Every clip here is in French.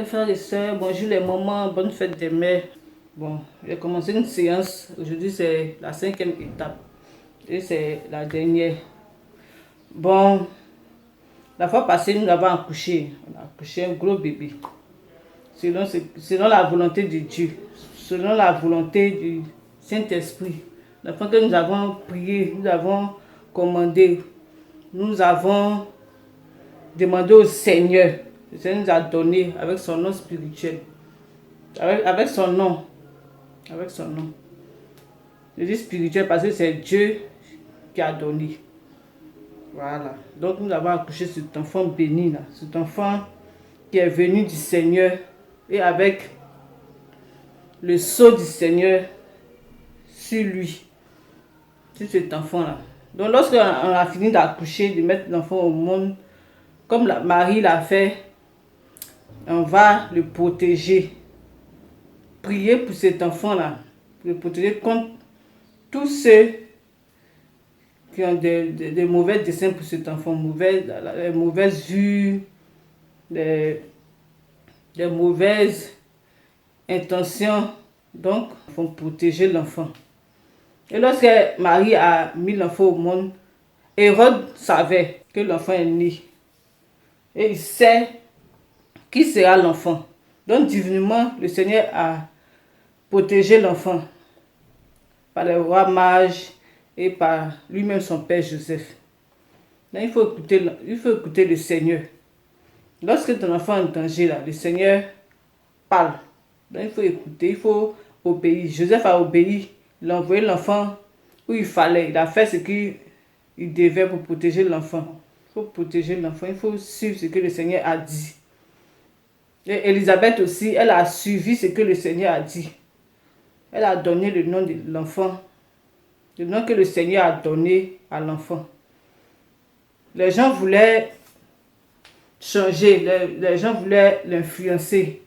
frères et sœurs, bonjour les mamans, bonne fête des mères. Bon, j'ai commencé une séance. Aujourd'hui, c'est la 5e étape. Et c'est la dernière. Bon, la fois passée, nous avons accouché. On a accouché un gros bébé. Selon la volonté de Dieu. Selon la volonté du Saint-Esprit. La fois que nous avons prié, nous avons commandé. Nous avons demandé au Seigneur. Le Seigneur nous a donné avec son nom spirituel. Avec son nom. Avec son nom. Je dis spirituel parce que c'est Dieu qui a donné. Voilà. Donc nous avons accouché cet enfant béni là. Cet enfant qui est venu du Seigneur et avec le sceau du Seigneur sur lui. Sur cet enfant là. Donc lorsqu'on a fini d'accoucher, de mettre l'enfant au monde, comme Marie l'a fait, on va le protéger. Prier pour cet enfant là. Pour le protéger contre tous ceux qui ont des mauvais desseins pour cet enfant, les mauvaises vues, les mauvaises intentions. Donc, il faut protéger l'enfant. Et lorsque Marie a mis l'enfant au monde, Hérode savait que l'enfant est né. Et il sait qui sera l'enfant. Donc, divinement, le Seigneur a protégé l'enfant par les rois mages et par lui-même son père Joseph. Donc, il faut écouter le Seigneur. Lorsque ton enfant est en danger, là, le Seigneur parle. Donc, il faut écouter, il faut obéir. Joseph a obéi. Il a envoyé l'enfant où il fallait. Il a fait ce qu'il devait pour protéger l'enfant. Il faut protéger l'enfant. Il faut suivre ce que le Seigneur a dit. Et Élisabeth aussi, elle a suivi ce que le Seigneur a dit. Elle a donné le nom de l'enfant. Le nom que le Seigneur a donné à l'enfant. Les gens voulaient changer, les gens voulaient l'influencer,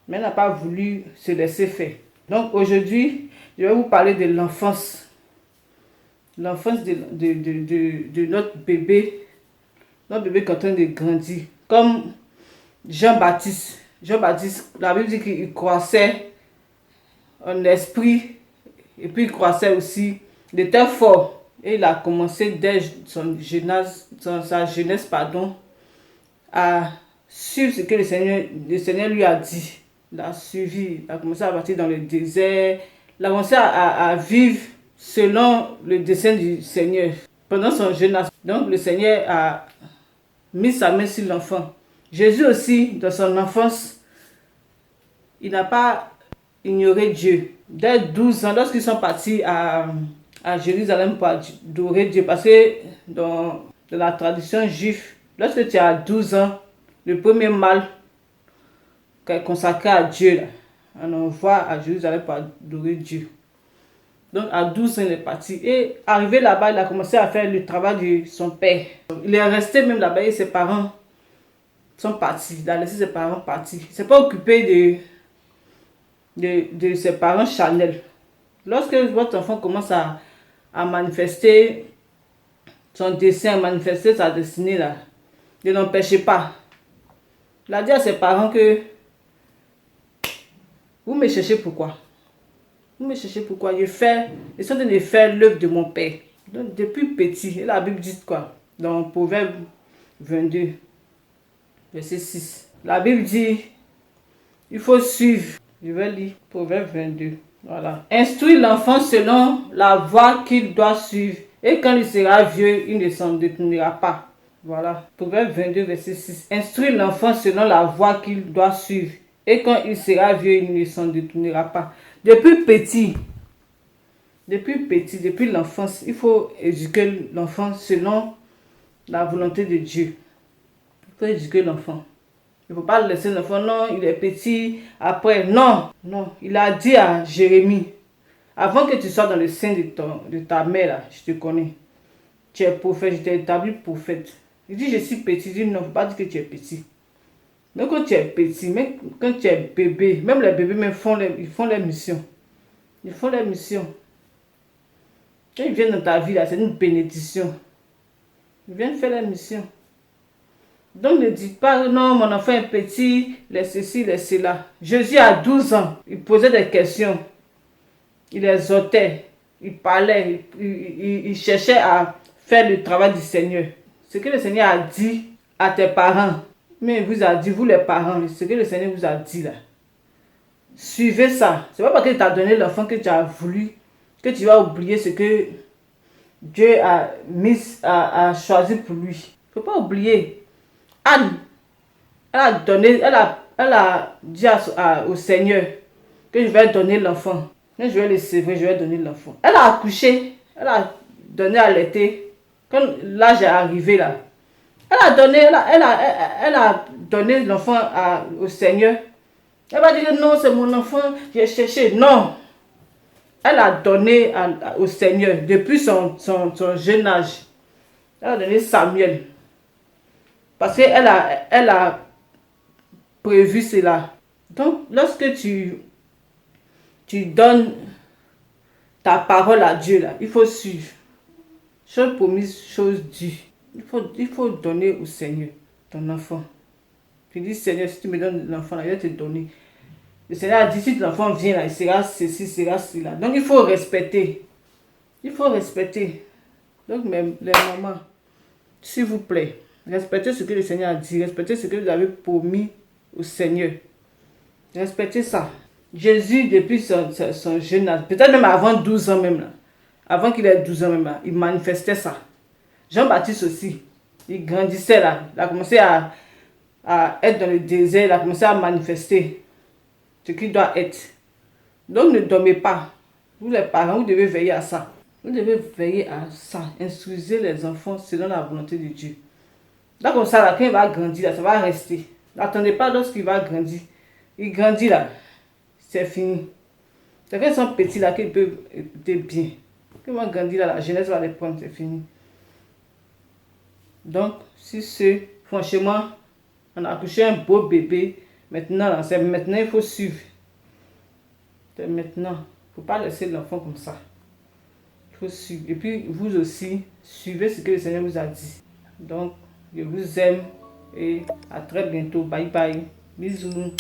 mais elle n'a pas voulu se laisser faire. Donc aujourd'hui, je vais vous parler de l'enfance. L'enfance de notre bébé. Notre bébé qui est en train de grandir. Comme Jean-Baptiste. Jean-Baptiste, la Bible dit qu'il croissait en esprit et puis il croissait aussi. Il était fort et il a commencé dès sa jeunesse, à suivre ce que le Seigneur lui a dit. Il a suivi, il a commencé à partir dans le désert, il a commencé à vivre selon le dessein du Seigneur pendant son jeune âge. Donc le Seigneur a mis sa main sur l'enfant. Jésus aussi, dans son enfance, il n'a pas ignoré Dieu. Dès 12 ans, lorsqu'ils sont partis à Jérusalem pour adorer Dieu, parce que dans la tradition juive, lorsque tu as 12 ans, le premier mâle qui est consacré à Dieu, là, on envoie à Jérusalem pour adorer Dieu. Donc à 12 ans, il est parti. Et arrivé là-bas, il a commencé à faire le travail de son père. Il est resté même là-bas et ses parents sont partis. Il a laissé ses parents partir. Il ne s'est pas occupé de ses parents charnels. Lorsque votre enfant commence à manifester son dessein, à manifester sa destinée, là, ne l'empêchez pas. Il a dit à ses parents que vous me cherchez pourquoi? Vous me cherchez pourquoi? Je suis en train de faire l'œuvre de mon père. Donc depuis petit, et la Bible dit quoi? Dans Proverbe 22, verset 6. La Bible dit, il faut suivre. Je vais lire Proverbe 22. Voilà. Instruis l'enfant selon la voie qu'il doit suivre. Et quand il sera vieux, il ne s'en détournera pas. Voilà. Proverbe 22, verset 6. Instruis l'enfant selon la voie qu'il doit suivre. Et quand il sera vieux, il ne s'en détournera pas. Depuis petit, depuis l'enfance, il faut éduquer l'enfant selon la volonté de Dieu. Il faut éduquer l'enfant. Il ne faut pas laisser l'enfant, non, il est petit, après, non. Il a dit à Jérémie, avant que tu sois dans le sein de ta mère, là, je te connais. Tu es prophète, je t'ai établi prophète. Il dit, je suis petit. Il dit, non, il ne faut pas dire que tu es petit. Même quand tu es petit, même quand tu es bébé, même les bébés ils font leur mission. Ils font leur mission. Quand ils viennent dans ta vie, là, c'est une bénédiction. Ils viennent faire leur mission. Donc ne dites pas, non, mon enfant est petit, laisse ceci, laisse cela. Jésus a 12 ans, il posait des questions, il exhortait, il parlait, il cherchait à faire le travail du Seigneur. Ce que le Seigneur a dit à tes parents, mais il vous a dit, vous les parents, ce que le Seigneur vous a dit là. Suivez ça. C'est pas parce qu'il t'a donné l'enfant que tu as voulu, que tu vas oublier ce que Dieu a choisi pour lui. Il ne faut pas oublier. Anne, elle a dit au Seigneur que je vais donner l'enfant. Quand je vais le sévrer, je vais donner l'enfant. Elle a accouché, elle a donné à l'été. Quand l'âge est arrivé là, elle a donné l'enfant au Seigneur. Elle va dire non, c'est mon enfant, j'ai cherché. Non, elle a donné au Seigneur depuis son jeune âge. Elle a donné Samuel. Parce qu'elle a prévu cela. Donc, lorsque tu donnes ta parole à Dieu, là, il faut suivre. Chose promise, chose due. Il faut donner au Seigneur ton enfant. Tu dis, Seigneur, si tu me donnes l'enfant, je vais te donner. Le Seigneur a dit, si l'enfant vient là, il sera ceci, sera cela. Donc, il faut respecter. Il faut respecter. Donc, même les mamans, s'il vous plaît, respectez ce que le Seigneur a dit. Respectez ce que vous avez promis au Seigneur. Respectez ça. Jésus, depuis son jeune âge, peut-être même avant 12 ans même là, avant qu'il ait 12 ans même là, il manifestait ça. Jean-Baptiste aussi, il grandissait là. Il a commencé à être dans le désert, il a commencé à manifester ce qu'il doit être. Donc ne dormez pas. Vous les parents, vous devez veiller à ça. Vous devez veiller à ça. Instruisez les enfants selon la volonté de Dieu. Là comme ça, là, quand il va grandir, là, ça va rester. N'attendez pas lorsqu'il va grandir. Il grandit là, c'est fini. C'est quand ils sont petits là qu'ils peuvent écouter bien. Quand ils vont grandir là, la jeunesse va les prendre, c'est fini. Donc, si c'est, franchement, on a accouché un beau bébé, maintenant, là, c'est maintenant, il faut suivre. C'est maintenant. Il ne faut pas laisser l'enfant comme ça. Il faut suivre. Et puis, vous aussi, suivez ce que le Seigneur vous a dit. Donc, je vous aime et à très bientôt. Bye bye. Bisous.